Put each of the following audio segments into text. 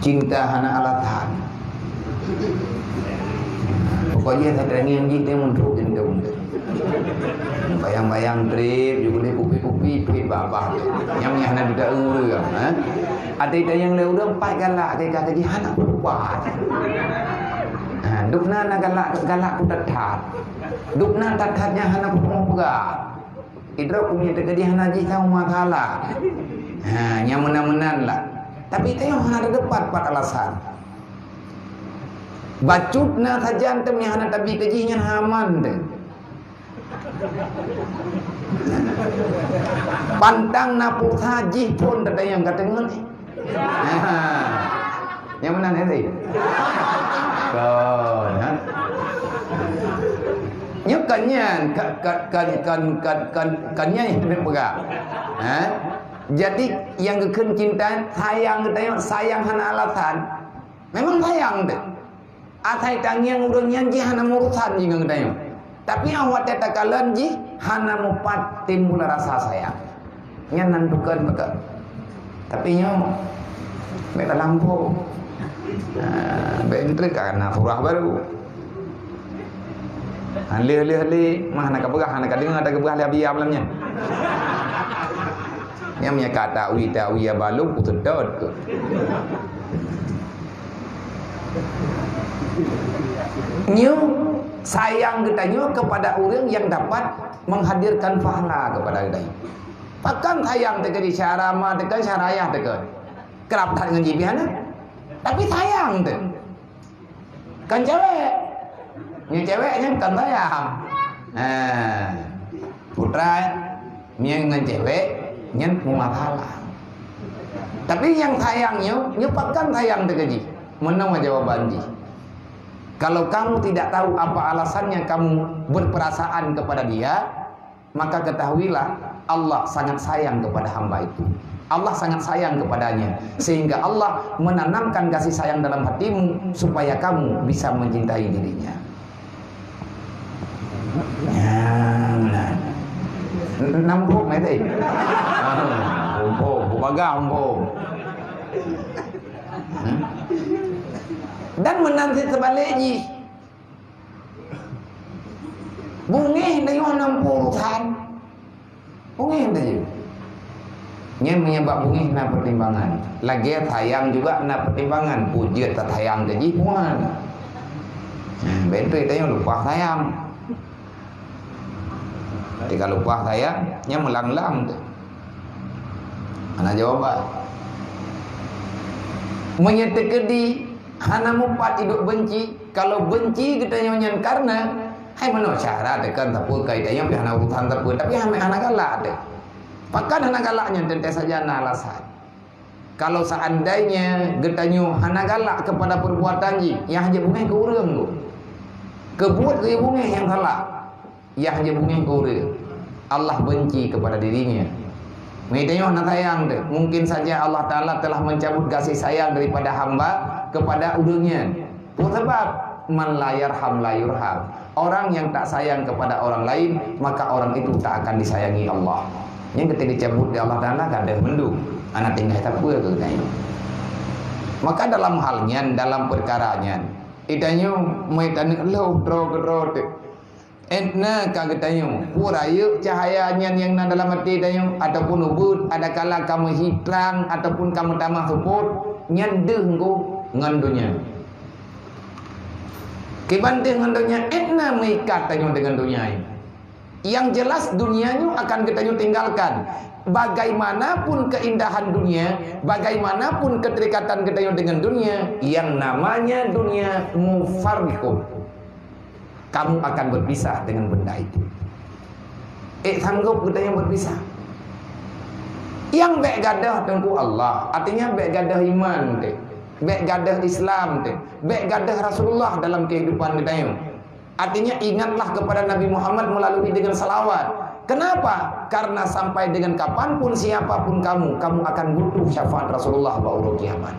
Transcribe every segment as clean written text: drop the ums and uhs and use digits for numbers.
cinta hana alatan. Pokoknya saya tanya yang dia mundur jadi mundur. Bayang-bayang trip juga dia pupi-pupi trip babah. Yang hana tidak uru kan. Ada yang le udah 4 galak kata dia hana buat. Dukna na galak ku tatat. Dukna tatatnya hana ku pega. Idra punya dekat dia hana ji tahu matala. Nyaman-namanan lah. Tapi itu yang hana depan 4 alasan. Bacutna saja antem yang hana tabi kejinya haman deh. Pantang napul haji pun ada yang kata ngerti. Yang mana nanti? Nyukannya kannya yang berpegang. Jadi yang keken cinta sayang kita sayang hana alasan. Memang sayang deh. Atai tangiang urang yanji hana urusan jingang kita. Tapi awak tetakalan ji hana mupat timbul rasa sayang. Nya nandukan beka. Tapi nyo beta lampu. Bentrik karena surah baru. Hali mah nak kabegah nak kadang ada kabegah li abia malamnya. Nya punya kata uya balung utedot ke. Nyo sayang kita kepada orang yang dapat menghadirkan pahala kepada kita. Bahkan sayang dekat syarama dekat syarayah dekat. Kerap tak dengan jibiana. Tapi sayang tu. Kan cewek. Ni ceweknya kan sayang. Putra dengan cewek nyen mau pahala. Tapi yang sayangnya nyepatkan sayang dekat ji. Mana jawaban ji? Kalau kamu tidak tahu apa alasannya kamu berperasaan kepada dia, maka ketahuilah Allah sangat sayang kepada hamba itu. Allah sangat sayang kepadanya, sehingga Allah menanamkan kasih sayang dalam hatimu supaya kamu bisa mencintai dirinya. Nampuk nanti. Dan menanti sebaliknya bungih dari orang urusan bungih dari nya menyebab bungih na pertimbangan lagi sayang juga na pertimbangan pujit tak sayang gaji puan betul itu yang lupa sayang ketika lupa sayang nya melang-lang mana jawaban menyetekedi hana mupat hidup benci. Kalau benci kita nyanyian karena hai mana cara dekan tapul kaidanya pi hana urusan tapul tapi hana galak deh. Pakan hana galaknya tentu saja alasan. Kalau seandainya getanyo hana galak kepada perbuatan ji yang hanya bungai ke urang tu. Kebuat ke bungai yang salah. Yang hanya bungai ke urang. Allah benci kepada dirinya. Medanyo hana sayang deh. Mungkin saja Allah Taala telah mencabut kasih sayang daripada hamba kepada udungnya. Sebab man la yarham la yurham. Orang yang tak sayang kepada orang lain, maka orang itu tak akan disayangi Allah. Yang ketika dicabut di Allah Taala kan ada mendung. Anak tinggal tak apa ke kain. Maka dalam halnya, dalam perkaranya, idanyo maitan lo dro etna kagetanyo puraya cahayanya yang dalam hati idanyo ataupun ubud ada kala kamu hilang ataupun kamu tamah support nyandeng go ngandunya kibanding ngandunya etna mengikat tanyo dengan dunia ini. Yang jelas dunianya akan kita tinggalkan. Bagaimanapun keindahan dunia, bagaimanapun keterikatan kita dengan dunia, yang namanya dunia mufarriqun. Kamu akan berpisah dengan benda itu. Sanggup kita yang berpisah. Yang baik gadah tengku Allah, artinya baik gadah iman deh. Baik gadah Islam deh. Baik gadah Rasulullah dalam kehidupan kita. Artinya ingatlah kepada Nabi Muhammad melalui dengan salawat. Kenapa? Karena sampai dengan kapanpun siapapun kamu akan butuh syafaat Rasulullah ba'urul kiamat.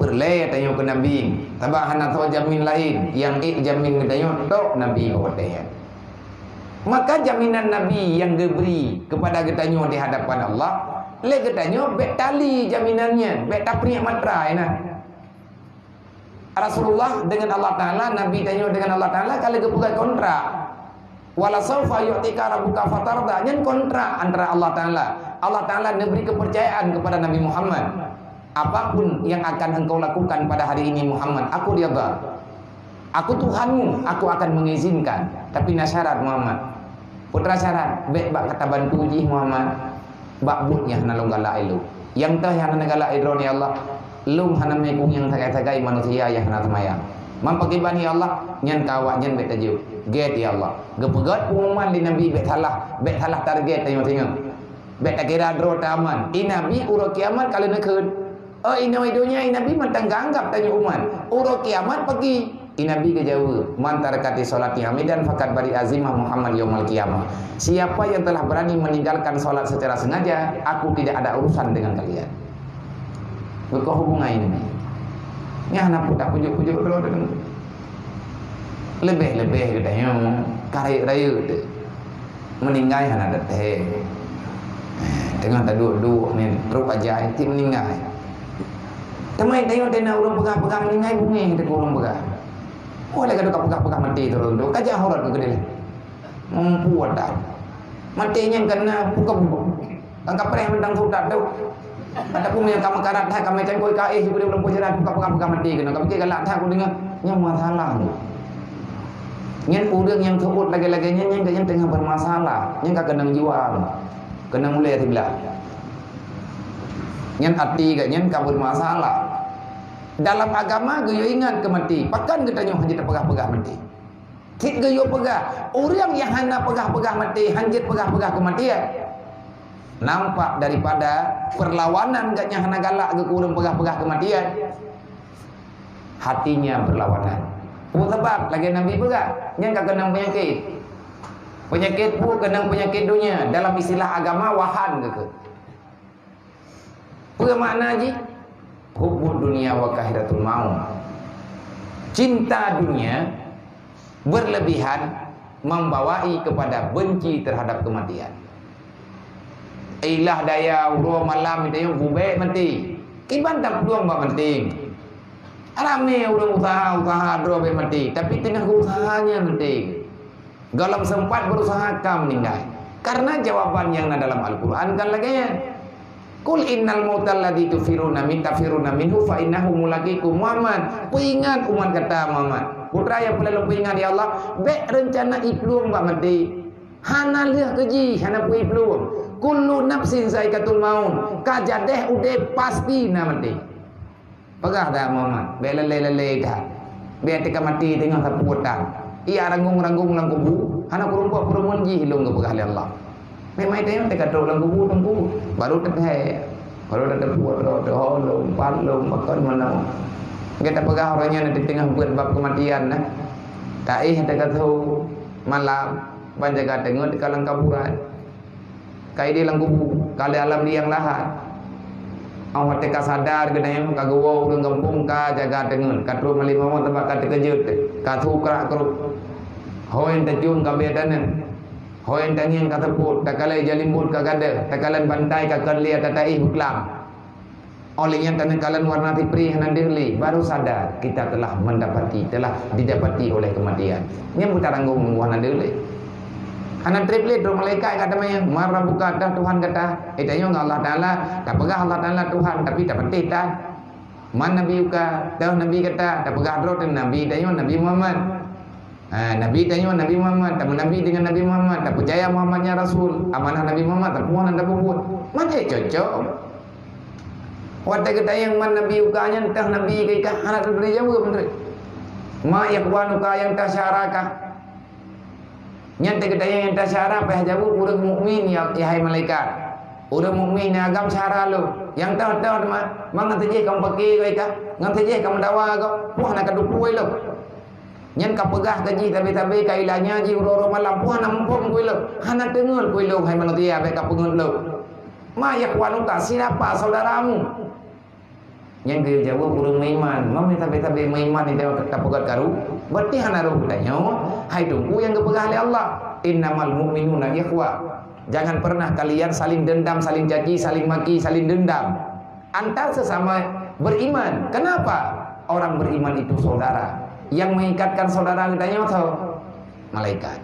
Perleh tanya ke Nabi, tabahan atau jamin lain yang jamin tanya tok Nabi kawataya. Maka jaminan Nabi yang diberi kepada kita di hadapan Allah Le katanya bet tali jaminannya, bet tapri matrai nah. Rasulullah dengan Allah Taala, Nabi tanya dengan Allah Taala kalau kebuka kontrak. Wala saufa yu'tika rabbuka fatarda, nyen kontrak antara Allah Taala. Allah Taala memberi kepercayaan kepada Nabi Muhammad. Apapun yang akan engkau lakukan pada hari ini Muhammad, aku redha. Aku Tuhanmu, aku akan mengizinkan. Tapi nasyarat Muhammad. Putra syarat, baik bak kata bantu ji Muhammad. Bak butnya hana long galak elu. Yang tah hana galak idron ya Allah. Lum hana mekung yang tagai-tagai manusia yang hana semayang. Mampaki bani Allah nyan kawak nyan bet tajuk. Get ya Allah. Gepegat pengumuman di Nabi bet salah target tengok-tengok. Bet tak kira dro taman. I Nabi urut kiamat kalau nak keun. Ino idonya i Nabi mentang ganggap tanya umat. Urut kiamat pergi. I Nabi ke jauh. Man tarakati salati hamidan fakat bari azimah Muhammad yaumul qiyamah. Siapa yang telah berani meninggalkan salat secara sengaja, aku tidak ada urusan dengan kalian. Bukan hubungan ini. Nya anak putak pujuk-pujuk dulu dengan lebih katanya karya raya tu meninggal hana datang dengan tak duduk ni terus aja itu meninggal. Temai tengok tena orang pegang-pegang meninggal bunyi kita orang pegang. Oh lagi ada pegang-pegang mati terus tu kajak horat ke dia. Mampu ada. Matinya kena buka-buka. Angkat pereh mentang sudah tu. Ada pun yang kamu karat dah kamu cengkoi kaih juga dia belum punya pegang-pegang mati kena. Kamu kira galak dah aku dengar yang masalah. Yang orang yang sebut lagi-laginya yang tengah bermasalah, yang kena jual, kena mulai tiba. Yang hati yang bermasalah. Dalam agama gayo ingat ke mati, pakan kita nyoh hanjit pegah-pegah mati. Kit gayo pegah, orang yang hana pegah-pegah mati, hanjit pegah-pegah kematian. Nampak daripada perlawanan gaknya hana galak ke kurang pegah-pegah kematian. Hatinya berlawanan. Sebab lagi Nabi pegah, yang tak kena penyakit. Penyakit pun kena penyakit dunia. Dalam istilah agama wahan ke. Apa makna ji? Hubbud dunia wa kahiratul maut. Cinta dunia berlebihan membawai kepada benci terhadap kematian. Ilah daya urus malam itu yang bubek mati. Kiban tak peluang buat mati. Ramai orang usaha dua mati, tapi tengah usahanya mati. Galam sempat berusaha kam meninggal. Karena jawaban yang ada dalam Al-Quran kan lagi. Kul innal mautal ladzi tufiruna minhu fa innahu mulaqikum Muhammad. Peringat umat kata Muhammad. Putra yang perlu peringat ya Allah, baik rencana iplum buat mati. Hana liah keji, hana pui iplum. Kullu nafsin zaikatul maut. Kajadeh udah pasti nak mati. Pegah dah Muhammad, belele dah. Biar tika mati tengah saputan. Ia ranggung-ranggung lang kubu, hana kurumpa kurumunji hilung ke pegah Allah. Memang tengok tika duduk lang kubu tengku, baru terhe. Baru dah buat holong, palong, makan mana. Kita pegah orangnya nanti tengah buat bab kematian nah. Tak tika tahu malam banjaga tengok tika lang kaburan. Kai di lang kubu, kali alam di yang lahat. Awak teka sadar kena yang kagawa urang kampung ka jaga dengan katru malimau tempat kata kejut katu kerak keruk hoen tajung ka bedanan hoen tanging kata put takalai jalimbut ka gada takalan bantai ka kerlia tatai huklam olehnya tanakalan warna tipri hanan dihli baru sadar kita telah didapati oleh kematian ini buta ranggung warna dihli anak triplet roh malaikat kata maya marah buka dah Tuhan kata itanya Allah Taala tak pegah Allah Taala Tuhan tapi tak penting dah man nabi uka dah nabi kata tak pegah roh dengan nabi tanya Nabi Muhammad nabi tanya Nabi Muhammad tak nabi dengan Nabi Muhammad tak percaya Muhammadnya Rasul amanah Nabi Muhammad tak puan anda buat mana cocok wata kata yang man nabi ukanya entah nabi kah anak beri jawab menteri ma yakwanuka yang tasyaraka nyata kita yang tasyara apa jawab orang mukmin ya hai malaikat orang mukmin agam syara lo yang tahu mang tejeh kamu pakai kah ngan tejeh kamu dawa kau puah nak dupui lo nyen ka pegah kaji tabe-tabe kailanya ji uro malam puah nampung koi lo hana tengul koi lo hai manusia baik ka pengun lo ma yakwanuka siapa saudaramu yang dia jawab burung maiman mami tabe-tabe maiman itu tak pegat karu berarti hana roh tanya hai tunggu yang kepegah oleh Allah innamal mu'minuna ikhwa Jangan pernah kalian saling dendam, saling caci, saling maki, saling dendam antar sesama beriman. Kenapa? Orang beriman itu saudara. Yang mengikatkan saudara katanya malaikat.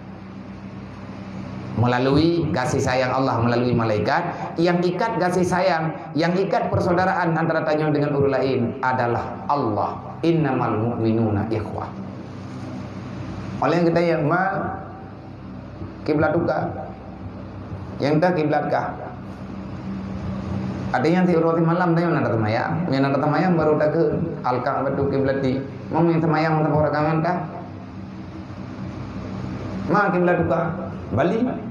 Melalui kasih sayang Allah, melalui malaikat. Yang ikat kasih sayang, yang ikat persaudaraan antara tanya dengan urut lain adalah Allah. Innamal mu'minuna ikhwah. Oleh yang kita yang kiblat duka. Yang tak kiblat kah? Ada yang tiurati malam tanya nada temayang. Yang nada temayang baru tak ke alka betul kiblat di. Mau yang temayang untuk orang kangen kah? Kiblat duka. Bali.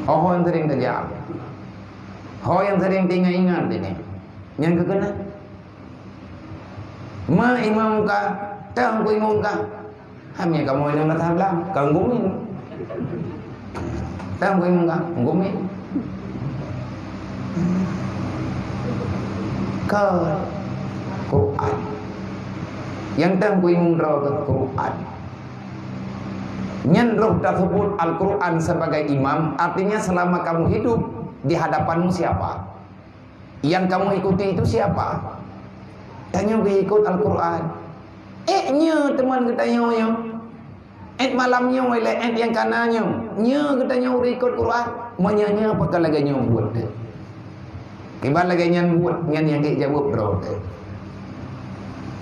Oh yang sering terjawab. Oh yang sering tinggal ingat ini. Yang kekena. Imam kah? Tak aku imam kah? Hamnya kamu yang kata belang. Kanggumin. Tak aku imam kah? Kanggumin. Ke Quran. Yang tak aku imam ke Quran. Nyenroh tersebut Al-Quran sebagai imam, artinya selama kamu hidup di hadapanmu siapa? Yang kamu ikuti itu siapa? Tanya ikut Al-Quran. Nya teman kita nyonya. Malamnya oleh yang kanannya. Nya kita nyonya ikut Quran. Menyanya apakah lagi nyobut? Kibar lagi nyambut, yang kita jawab bro.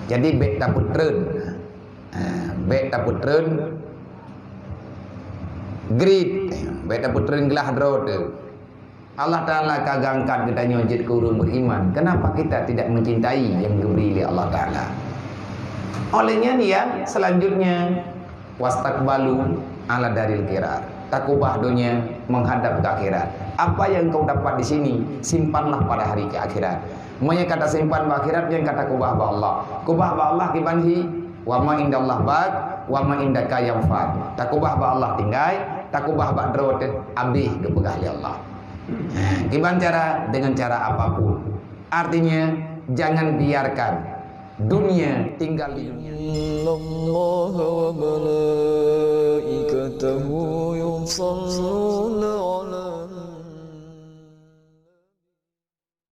Jadi bek daput tren. Bek daput tren. Grid, beta putrin gelah drod. Allah Ta'ala kagangkan kita nyojit ke urun beriman. Kenapa kita tidak mencintai yang diberi oleh Allah Ta'ala? Olehnya dia selanjutnya wastakbalu ala daril kirar. Takubah dunia menghadap ke akhirat. Apa yang kau dapat di sini simpanlah pada hari ke akhirat. Monya kata simpan ke akhirat yang kata kubah ba Allah. Kubah ba Allah kibanhi wa ma indallah bak wa ma indaka yanfad. Takubah ba Allah tinggal, takubah ba drot abih kepegah li Allah. Gimana cara? Dengan cara apapun. Artinya jangan biarkan dunia tinggal di dunia. Innallaha wa malaikatahu yusalluna